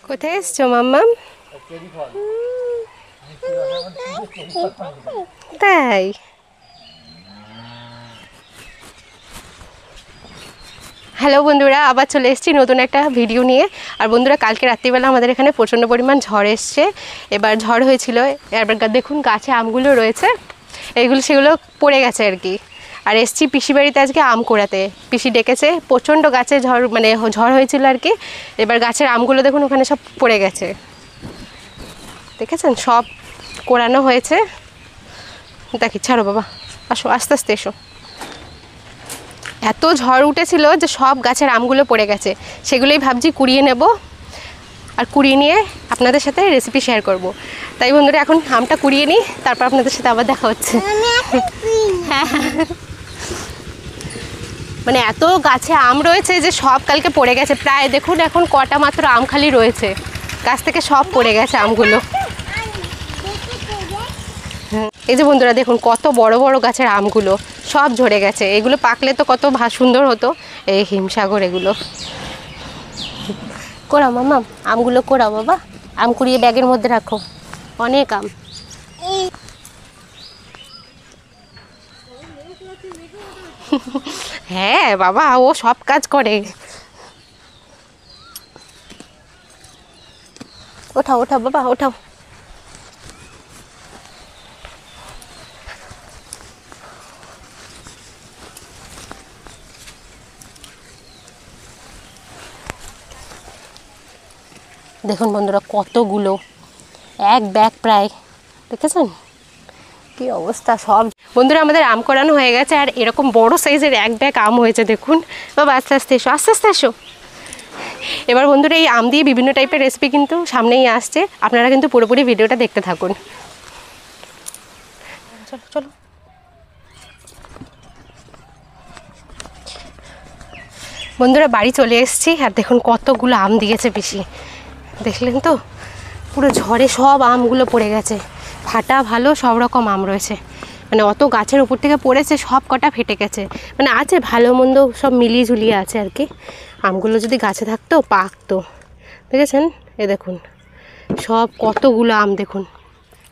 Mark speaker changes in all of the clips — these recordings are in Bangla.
Speaker 1: কোথায় এসছো মাম্মাম? তাই হ্যালো বন্ধুরা, আবার চলে এসেছি নতুন একটা ভিডিও নিয়ে। আর বন্ধুরা, কালকে রাত্রিবেলা আমাদের এখানে প্রচণ্ড পরিমাণ ঝড় এসছে। এবার ঝড় হয়েছিল, এবার দেখুন গাছে আমগুলো রয়েছে, সেগুলো পড়ে গেছে আর কি। আর এসছি পিসি বাড়িতে আজকে আম কোড়াতে, পিসি ডেকেছে। প্রচণ্ড গাছে ঝড় হয়েছিল আর কি। এবার গাছের আমগুলো দেখুন ওখানে সব পড়ে গেছে, দেখেছেন? সব কোড়ানো হয়েছে। দেখি, ছাড়ো বাবা, আসো আস্তে আস্তে এসো। এত ঝড় উঠেছিল যে সব গাছের আমগুলো পড়ে গেছে, সেগুলোই ভাবছি কুড়িয়ে নেব, আর কুড়িয়ে নিয়ে আপনাদের সাথে রেসিপি শেয়ার করব। তাই বন্ধুরা, এখন আমটা কুড়িয়ে নিই, তারপর আপনাদের সাথে আবার দেখা হচ্ছে। হ্যাঁ, মানে এত গাছে আম রয়েছে যে সব কালকে পড়ে গেছে। প্রায় দেখুন এখন কটা মাত্র আম খালি রয়েছে, গাছ থেকে সব পড়ে গেছে আমগুলো। এই যে বন্ধুরা দেখুন, কত বড় বড় গাছের আমগুলো সব ঝরে গেছে। এগুলো পাকলে তো কত সুন্দর হতো, এই হিমসাগর। এগুলো কোড়াও মামা, আমগুলো কোড়াও বাবা। আম কুড়িয়ে ব্যাগের মধ্যে রাখো, অনেক আম। হ্যাঁ বাবা, ও সব কাজ করে। ওঠাও ওঠাও বাবা, ওঠাও। দেখুন বন্ধুরা, কতগুলো, এক ব্যাগ প্রায়, দেখেছেন কি অবস্থা সব। বন্ধুরা, আমাদের আম কোড়ানো হয়ে গেছে, আর এরকম বড় সাইজের এক ব্যাগ আম হয়েছে দেখুন। বাবা আস্তে আস্তে এসো, আস্তে আস্তে এসো। এবার বন্ধুরা, এই আম দিয়ে বিভিন্ন টাইপের রেসিপি কিন্তু সামনেই আসছে, আপনারা কিন্তু পুরোপুরি ভিডিওটা দেখতে থাকুন। চলো চলো। বন্ধুরা, বাড়ি চলে এসেছি, আর দেখুন কতগুলো আম দিয়েছে পিসি, দেখলেন তো? পুরো ঝড়ে সব আমগুলো পড়ে গেছে, ফাটা ভালো সব রকম আম রয়েছে। মানে অত গাছের উপর থেকে পড়েছে, সব কটা ফেটে গেছে। মানে আছে ভালো মন্দ সব মিলিয়ে ঝুলিয়ে আছে আর কি। আমগুলো যদি গাছে থাকতো পাকতো, দেখেছেন? এ দেখুন সব কতগুলো আম দেখুন।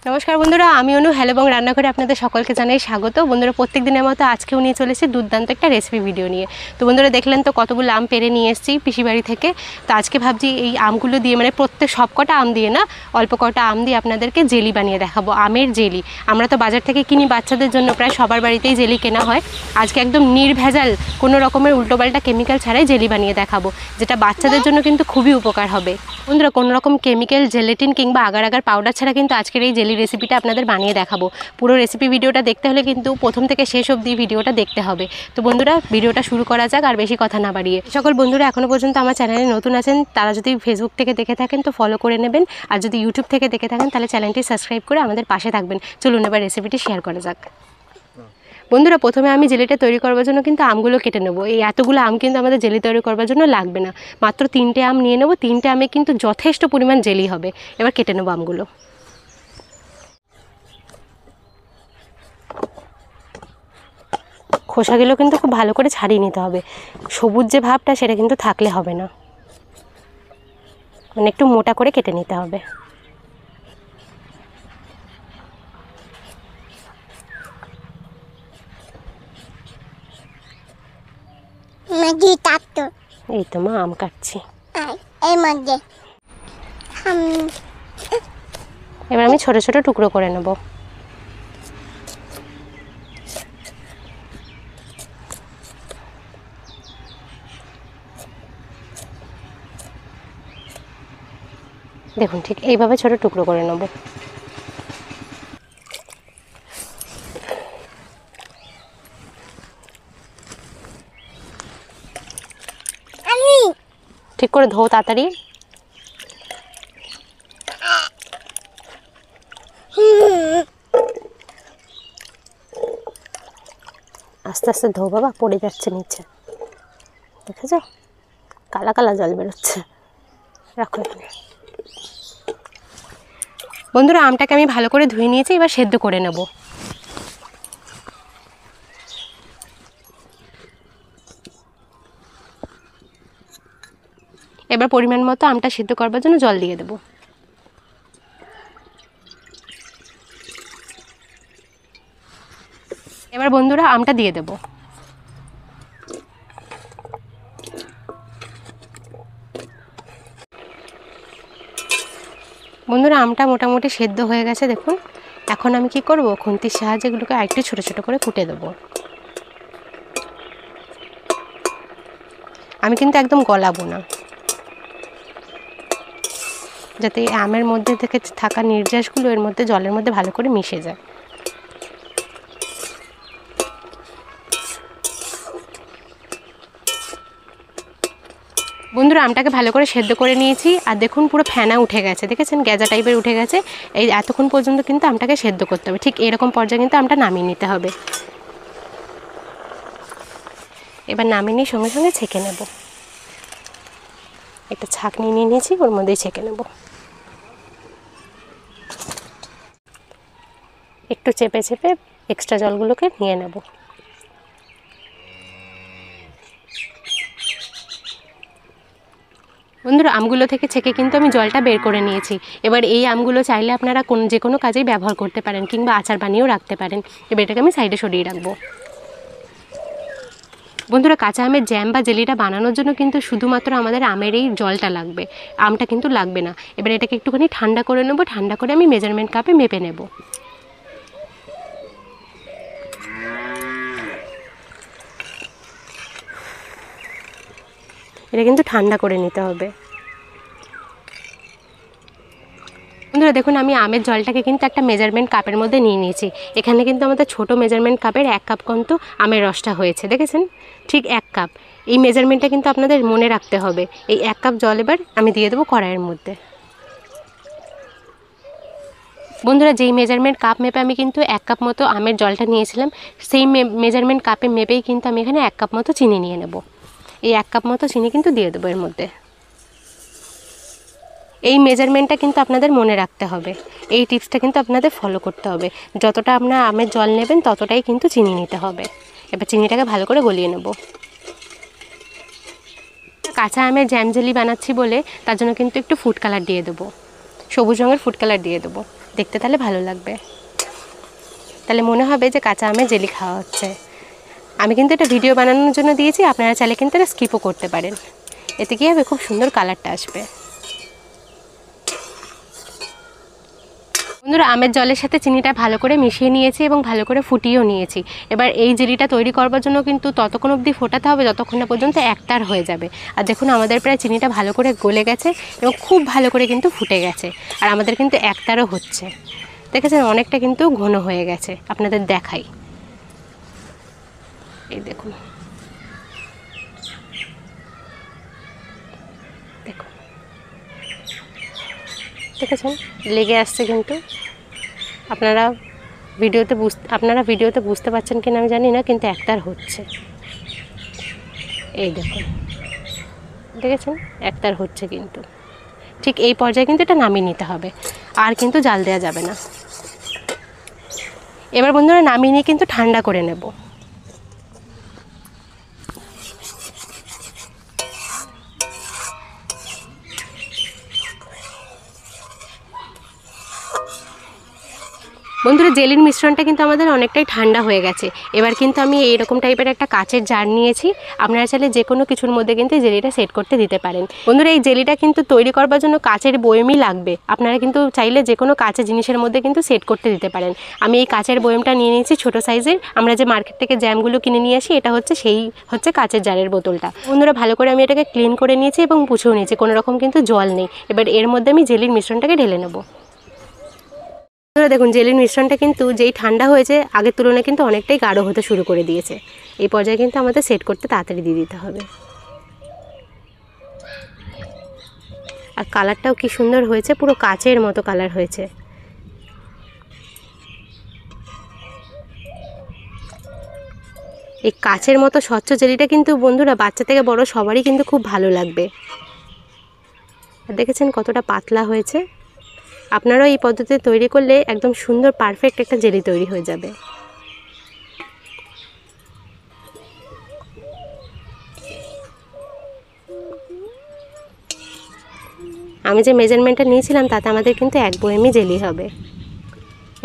Speaker 1: নমস্কার বন্ধুরা, আমি অনু, হ্যালো এবং রান্নাঘরে আপনাদের সকলকে জানাই স্বাগত। বন্ধুরা, প্রত্যেক দিনের মতো আজকেও নিয়ে চলেছি দুর্দান্ত একটা রেসিপি ভিডিও নিয়ে। তো বন্ধুরা, দেখলেন তো কতগুলো আম পেরে নিয়ে এসেছি পিসি বাড়ি থেকে। তো আজকে ভাবছি এই আমগুলো দিয়ে, মানে সব কটা আম দিয়ে না, অল্প কটা আম দিয়ে আপনাদেরকে জেলি বানিয়ে দেখাবো, আমের জেলি। আমরা তো বাজার থেকে কিনি বাচ্চাদের জন্য, প্রায় সবার বাড়িতেই জেলি কেনা হয়। আজকে একদম নির্ভেজাল, কোনো রকমের উল্টোপাল্টা কেমিক্যাল ছাড়াই জেলি বানিয়ে দেখাবো, যেটা বাচ্চাদের জন্য কিন্তু খুবই উপকার হবে। বন্ধুরা, কোনো রকম কেমিক্যাল, জেলেটিন কিংবা আগার আগার পাউডার ছাড়া কিন্তু আজকের এই জেলি রেসিপিটা আপনাদের বানিয়ে দেখাবো। পুরো রেসিপি ভিডিওটা দেখতে হলে কিন্তু প্রথম থেকে শেষ অবধি ভিডিওটা দেখতে হবে। তো বন্ধুরা, ভিডিওটা শুরু করা যাক, আর বেশি কথা না বাড়িয়ে। সকল বন্ধুরা এখনও পর্যন্ত আমার চ্যানেলে নতুন আছেন, তারা যদি ফেসবুক থেকে দেখে থাকেন তো ফলো করে নেবেন, আর যদি ইউটিউব থেকে দেখে থাকেন তাহলে চ্যানেলটি সাবস্ক্রাইব করে আমাদের পাশে থাকবেন। চলুন এবার রেসিপিটি শেয়ার করা যাক। বন্ধুরা, প্রথমে আমি জেলিটা তৈরি করবার জন্য কিন্তু আমগুলো কেটে নেবো। এই এতগুলো আম কিন্তু আমাদের জেলি তৈরি করবার জন্য লাগবে না, মাত্র 3টে আম নিয়ে নেবো। 3টে আমে কিন্তু যথেষ্ট পরিমাণ জেলি হবে। এবার কেটে নেবো আমগুলো। খোসাগুলো কিন্তু খুব ভালো করে ছাড়িয়ে নিতে হবে, সবুজ যে ভাবটা সেটা কিন্তু থাকলে হবে না, মানে একটু মোটা করে কেটে নিতে হবে। এই তো মা আম কাটছি। এবার আমি ছোট ছোট টুকরো করে নেব। দেখুন ঠিক এইভাবে ছোট টুকরো করে নেব। ঠিক করে ধো তাড়াতাড়ি। আস্তে আস্তে ধো বাবা, পড়ে যাচ্ছে নিচে, দেখেছ? কালা কালা জল বেরোচ্ছে। রাখো এখানে। বন্ধুরা, আমটাকে আমি ভালো করে ধুয়ে নিয়েছি, এবার সেদ্ধ করে নেব। এবার পরিমাণ মতো আমটা সিদ্ধ করবার জন্য জল দিয়ে দেবো। এবার বন্ধুরা আমটা দিয়ে দেবো। বন্ধুরা আমটা মোটামুটি সেদ্ধ হয়ে গেছে দেখুন। এখন আমি কি করব, খুন্তির সাহায্যে এগুলোকে আরেকটু ছোটো ছোটো করে কুটে দেবো। আমি কিন্তু একদম গলাবো না, যাতে আমের মধ্যে থেকে থাকা নির্যাসগুলো এর মধ্যে জলের মধ্যে ভালো করে মিশে যায়। বন্ধুরা আমটাকে ভালো করে সেদ্ধ করে নিয়েছি, আর দেখুন পুরো ফেনা উঠে গেছে, দেখেছেন গেজা টাইপের উঠে গেছে। এই এতক্ষণ পর্যন্ত কিন্তু আমটাকে সেদ্ধ করতে হবে, ঠিক এরকম পর্যায়ে কিন্তু আমটা নামিয়ে নিতে হবে। এবার নামিয়ে নিয়ে সঙ্গে সঙ্গে ছেঁকে নেব। একটা ছাঁকনি নিয়ে নিয়েছি, ওর মধ্যেই ছেঁকে নেব। একটু চেপে চেপে এক্সট্রা জলগুলোকে নিয়ে নেব। বন্ধুরা আমগুলো থেকে ছেঁকে কিন্তু আমি জলটা বের করে নিয়েছি। এবার এই আমগুলো চাইলে আপনারা যে কোনো কাজেই ব্যবহার করতে পারেন, কিংবা আচার বানিয়েও রাখতে পারেন। এবার এটাকে আমি সাইডে সরিয়ে রাখবো। বন্ধুরা কাঁচা আমের জ্যাম বা জেলিটা বানানোর জন্য কিন্তু শুধুমাত্র আমাদের আমের এই জলটা লাগবে, আমটা কিন্তু লাগবে না। এবার এটাকে একটুখানি ঠান্ডা করে নেব, ঠান্ডা করে আমি মেজারমেন্ট কাপে মেপে নেব। এটা কিন্তু ঠান্ডা করে নিতে হবে। বন্ধুরা দেখুন আমি আমের জলটাকে কিন্তু একটা মেজারমেন্ট কাপের মধ্যে নিয়ে নিয়েছি। এখানে কিন্তু আমাদের ছোট মেজারমেন্ট কাপের 1 কাপ কিন্তু আমের রসটা হয়েছে, দেখেছেন ঠিক 1 কাপ। এই মেজারমেন্টটা কিন্তু আপনাদের মনে রাখতে হবে। এই 1 কাপ জল এবার আমি দিয়ে দেবো কড়াইয়ের মধ্যে। বন্ধুরা যেই মেজারমেন্ট কাপ মেপে আমি কিন্তু 1 কাপ মতো আমের জলটা নিয়েছিলাম, সেই মেজারমেন্ট কাপে মেপেই কিন্তু আমি এখানে 1 কাপ মতো চিনি নিয়ে নেব। এই 1 কাপ মতো চিনি কিন্তু দিয়ে দেবো এর মধ্যে। এই মেজারমেন্টটা কিন্তু আপনাদের মনে রাখতে হবে, এই টিপসটা কিন্তু আপনাদের ফলো করতে হবে। যতটা আপনারা আমের জল নেবেন ততটাই কিন্তু চিনি নিতে হবে। এবার চিনিটাকে ভালো করে গলিয়ে নেব। কাঁচা আমের জ্যাম জেলি বানাচ্ছি বলে তার জন্য কিন্তু একটু ফুড কালার দিয়ে দেবো, সবুজ রঙের ফুড কালার দিয়ে দেবো। দেখতে তাহলে ভালো লাগবে, তাহলে মনে হবে যে কাঁচা আমের জেলি খাওয়া হচ্ছে। আমি কিন্তু এটা ভিডিও বানানোর জন্য দিয়েছি, আপনারা চাইলে কিন্তু এটা স্কিপও করতে পারেন। এতে কী হবে, খুব সুন্দর কালারটা আসবে। বন্ধুরা আমের জলের সাথে চিনিটা ভালো করে মিশিয়ে নিয়েছি এবং ভালো করে ফুটিয়েও নিয়েছি। এবার এই জেলিটা তৈরি করবার জন্য কিন্তু ততক্ষণ অবধি ফোটাতে হবে যতক্ষণ না পর্যন্ত একতার হয়ে যাবে। আর দেখুন আমাদের প্রায় চিনিটা ভালো করে গলে গেছে এবং খুব ভালো করে কিন্তু ফুটে গেছে, আর আমাদের কিন্তু একতারও হচ্ছে। দেখেছেন অনেকটা কিন্তু ঘন হয়ে গেছে, আপনাদের দেখাই, এই দেখুন দেখুন দেখেছেন লেগে আসছে কিন্তু। আপনারা ভিডিওতে বুঝতে পারছেন কিনা আমি জানি না, কিন্তু একতার হচ্ছে। এই দেখুন দেখেছেন একতার হচ্ছে কিন্তু। ঠিক এই পর্যায়ে কিন্তু এটা নামিয়ে নিতে হবে, আর কিন্তু জাল দেওয়া যাবে না। এবার বন্ধুরা নামিয়ে নিয়ে কিন্তু ঠান্ডা করে নেব। বন্ধুরা জেলির মিশ্রণটা কিন্তু আমাদের অনেকটাই ঠান্ডা হয়ে গেছে। এবার কিন্তু আমি এইরকম টাইপের একটা কাচের জার নিয়েছি, আপনারা চাইলে যে কোনো কিছুর মধ্যে কিন্তু জেলিটা সেট করতে দিতে পারেন। বন্ধুরা এই জেলিটা কিন্তু তৈরি করবার জন্য কাচের বয়মই লাগবে, আপনারা কিন্তু চাইলে যে কোনো কাচের জিনিসের মধ্যে কিন্তু সেট করতে দিতে পারেন। আমি এই কাচের বয়মটা নিয়ে নিয়েছি ছোটো সাইজের, আমরা যে মার্কেট থেকে জ্যামগুলো কিনে নিয়ে আসি এটা হচ্ছে কাচের জারের বোতলটা। বন্ধুরা ভালো করে আমি এটাকে ক্লিন করে নিয়েছি এবং মুছেও নিয়েছি, কোনো রকম কিন্তু জল নেই। এবার এর মধ্যে আমি জেলির মিশ্রণটাকে ঢেলে নেব। দেখুন জেলির মিশ্রণটা কিন্তু যেই ঠান্ডা হয়েছে আগের তুলনায় কিন্তু অনেকটাই গাঢ় হতে শুরু করে দিয়েছে। এই পর্যায়ে কিন্তু আমাদের সেট করতে তাড়াতাড়ি দিয়ে দিতে হবে। আর কালারটাও কি সুন্দর হয়েছে, পুরো কাচের মতো কালার হয়েছে। এই কাচের মতো স্বচ্ছ জেলিটা কিন্তু বন্ধুরা বাচ্চা থেকে বড় সবারই কিন্তু খুব ভালো লাগবে। আর দেখেছেন কতটা পাতলা হয়েছে। আপনারাও এই পদ্ধতিতে তৈরি করলে একদম সুন্দর পারফেক্ট একটা জেলি তৈরি হয়ে যাবে। আমি যে মেজারমেন্টটা নিয়েছিলাম তাতে আমাদের কিন্তু 1 বয়ামই জেলি হবে।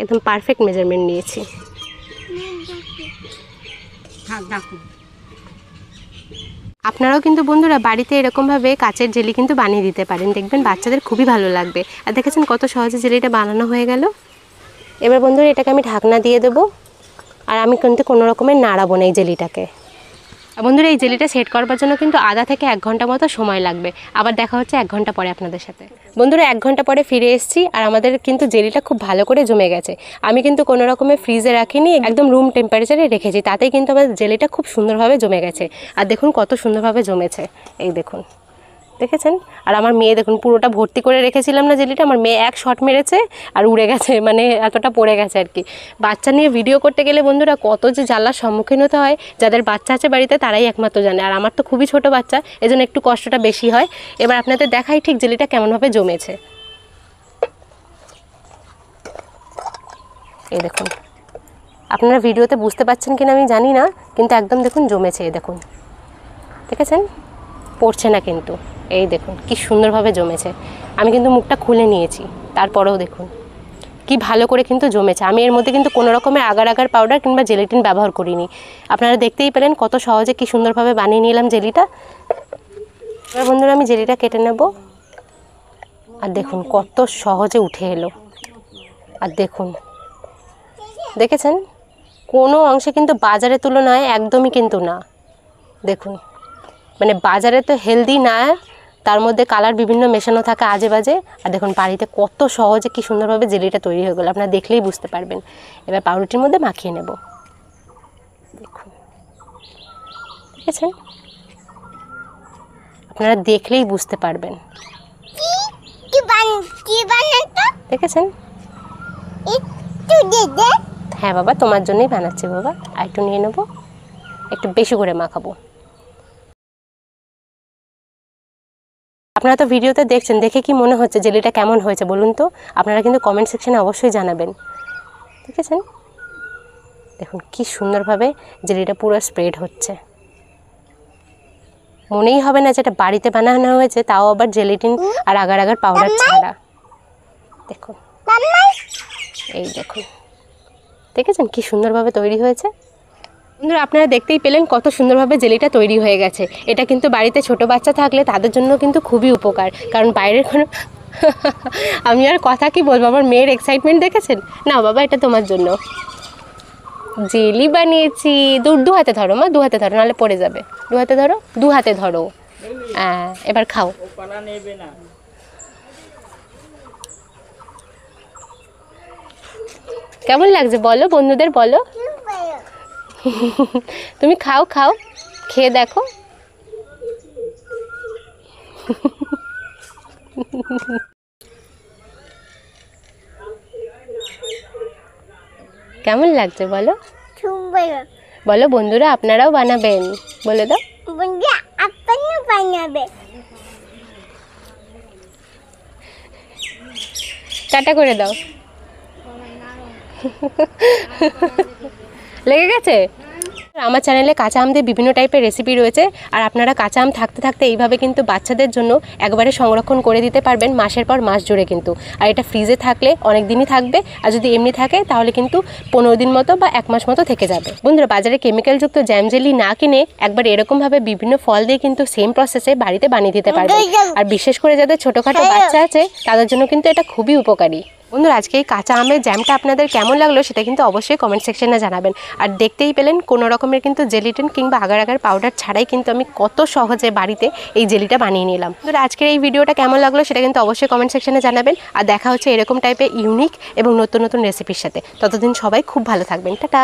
Speaker 1: একদম পারফেক্ট মেজারমেন্ট নিয়েছি। আপনারাও কিন্তু বন্ধুরা বাড়িতে এরকমভাবে কাচের জেলি কিন্তু বানিয়ে দিতে পারেন, দেখবেন বাচ্চাদের খুবই ভালো লাগবে। আর দেখেছেন কত সহজে জেলিটা বানানো হয়ে গেল। এবার বন্ধুরা এটাকে আমি ঢাকনা দিয়ে দেবো, আর আমি কিন্তু কোনো রকমের নাড়াবো না এই জেলিটাকে। বন্ধুরা এই জেলিটা সেট করবার জন্য কিন্তু আধা থেকে 1 ঘন্টা মতো সময় লাগবে। আবার দেখা হচ্ছে 1 ঘন্টা পরে আপনাদের সাথে। বন্ধুরা 1 ঘন্টা পরে ফিরে এসেছি, আর আমাদের কিন্তু জেলিটা খুব ভালো করে জমে গেছে। আমি কিন্তু কোনো রকমের ফ্রিজে রাখিনি, একদম রুম টেম্পারেচারে রেখেছি, তাতেই কিন্তু আমাদের জেলিটা খুব সুন্দরভাবে জমে গেছে। আর দেখুন কত সুন্দরভাবে জমেছে, এই দেখুন, দেখেছেন। আর আমার মেয়ে দেখুন পুরোটা ভর্তি করে রেখেছিলাম না জেলিটা, আমার মেয়ে এক শট মেরেছে আর উড়ে গেছে, মানে এতটা পড়ে গেছে আর কি। বাচ্চা নিয়ে ভিডিও করতে গেলে বন্ধুরা কত যে জ্বালার সম্মুখীন হতে হয়, যাদের বাচ্চা আছে বাড়িতে তারাই একমাত্র জানে। আর আমার তো খুবই ছোট বাচ্চা, এজন্য একটু কষ্টটা বেশি হয়। এবার আপনাদের দেখাই ঠিক জেলিটা কেমনভাবে জমেছে। এই দেখুন, আপনারা ভিডিওতে বুঝতে পারছেন কিনা আমি জানি না, কিন্তু একদম দেখুন জমেছে। এই দেখুন, দেখেছেন, পড়ছে না কিন্তু। এই দেখুন কি সুন্দরভাবে জমেছে। আমি কিন্তু মুখটা খুলে নিয়েছি, তারপরেও দেখুন কি ভালো করে কিন্তু জমেছে। আমি এর মধ্যে কিন্তু কোনো রকমের আগার আগার পাউডার কিংবা জেলিটিন ব্যবহার করিনি। আপনারা দেখতেই পেলেন কত সহজে কি সুন্দরভাবে বানিয়ে নিলাম জেলিটা। এবার বন্ধুরা আমি জেলিটা কেটে নেব, আর দেখুন কত সহজে উঠে এলো। আর দেখুন, দেখেছেন, কোনো অংশে কিন্তু বাজারের তুলনায় একদমই কিন্তু না। দেখুন, মানে বাজারে তো হেলদি না, তার মধ্যে কালার বিভিন্ন মেশানো থাকে আজে বাজে। আর দেখুন বাড়িতে কত সহজে কি সুন্দরভাবে জেলিটা তৈরি হয়ে গেল, আপনারা দেখলেই বুঝতে পারবেন। এবার পাউরুটির মধ্যে মাখিয়ে নেব, দেখুন, দেখেছেন, আপনারা দেখলেই বুঝতে পারবেন। দেখেছেন, হ্যাঁ বাবা, তোমার জন্যই বানাচ্ছি বাবা। আর একটু নিয়ে নেবো, একটু বেশি করে মাখাবো। আপনারা তো ভিডিওতে দেখছেন, দেখে কি মনে হচ্ছে জেলিটা কেমন হয়েছে বলুন তো? আপনারা কিন্তু কমেন্ট সেকশনে অবশ্যই জানাবেন। দেখেছেন, দেখুন কি সুন্দরভাবে জেলিটা পুরো স্প্রেড হচ্ছে। মনেই হবে না যেটা বাড়িতে বানানো হয়েছে, তাও আবার জেলিটিন আর আগার আগার পাউডার ছাড়া। দেখুন, এই দেখুন, দেখেছেন কি সুন্দরভাবে তৈরি হয়েছে। বন্ধুরা আপনারা দেখতেই পেলেন কত সুন্দরভাবে জেলিটা তৈরি হয়ে গেছে। এটা কিন্তু বাড়িতে ছোট বাচ্চা থাকলে তাদের জন্য কিন্তু খুবই উপকার, কারণ বাইরের কোনো আমি আর কথা কি বলবো, আমার মেয়ের এক্সাইটমেন্ট দেখেছেন। না বাবা, এটা তোমার জন্য জেলি বানিয়েছি। দু হাতে ধরো মা, 2 হাতে ধরো, নাহলে পড়ে যাবে। 2 হাতে ধরো, 2 হাতে ধরো। হ্যাঁ, এবার খাও। কেমন লাগছে বলো, বন্ধুদের বলো। তুমি খাও, খাও, খেয়ে দেখো। কেমন লাগছে বলো, বলো বন্ধুরা আপনারাও বানাবেন, বলে দাও। টাটা করে দাও। লেগে গেছে। আমার চ্যানেলে কাঁচা আম দিয়ে বিভিন্ন টাইপের রেসিপি রয়েছে, আর আপনারা কাঁচা আম থাকতে থাকতে এইভাবে কিন্তু বাচ্চাদের জন্য একবারে সংরক্ষণ করে দিতে পারবেন মাসের পর মাস জুড়ে কিন্তু। আর এটা ফ্রিজে থাকলে অনেক দিনই থাকবে, আর যদি এমনি থাকে তাহলে কিন্তু 15 দিন মতো বা 1 মাস মতো থেকে যাবে। বন্ধুরা বাজারে কেমিক্যালযুক্ত জ্যাম জেলি না কিনে একবার এরকমভাবে বিভিন্ন ফল দিয়ে কিন্তু সেম প্রসেসে বাড়িতে বানিয়ে দিতে পারবেন। আর বিশেষ করে যাদের ছোটোখাটো বাচ্চা আছে তাদের জন্য কিন্তু এটা খুবই উপকারী। বন্ধুরা আজকে এই কাঁচা আমের জ্যামটা আপনাদের কেমন লাগলো সেটা কিন্তু অবশ্যই কমেন্ট সেকশনে জানাবেন। আর দেখতেই পেলেন কোনো রকমের কিন্তু জেলিটিন কিংবা আগার আগার পাউডার ছাড়াই কিন্তু আমি কত সহজে বাড়িতে এই জেলিটা বানিয়ে নিলাম। বন্ধুরা আজকের এই ভিডিওটা কেমন লাগলো সেটা কিন্তু অবশ্যই কমেন্ট সেকশনে জানাবেন। আর দেখা হচ্ছে এরকম টাইপের ইউনিক এবং নতুন নতুন রেসিপির সাথে। ততদিন সবাই খুব ভালো থাকবেন। টাটা।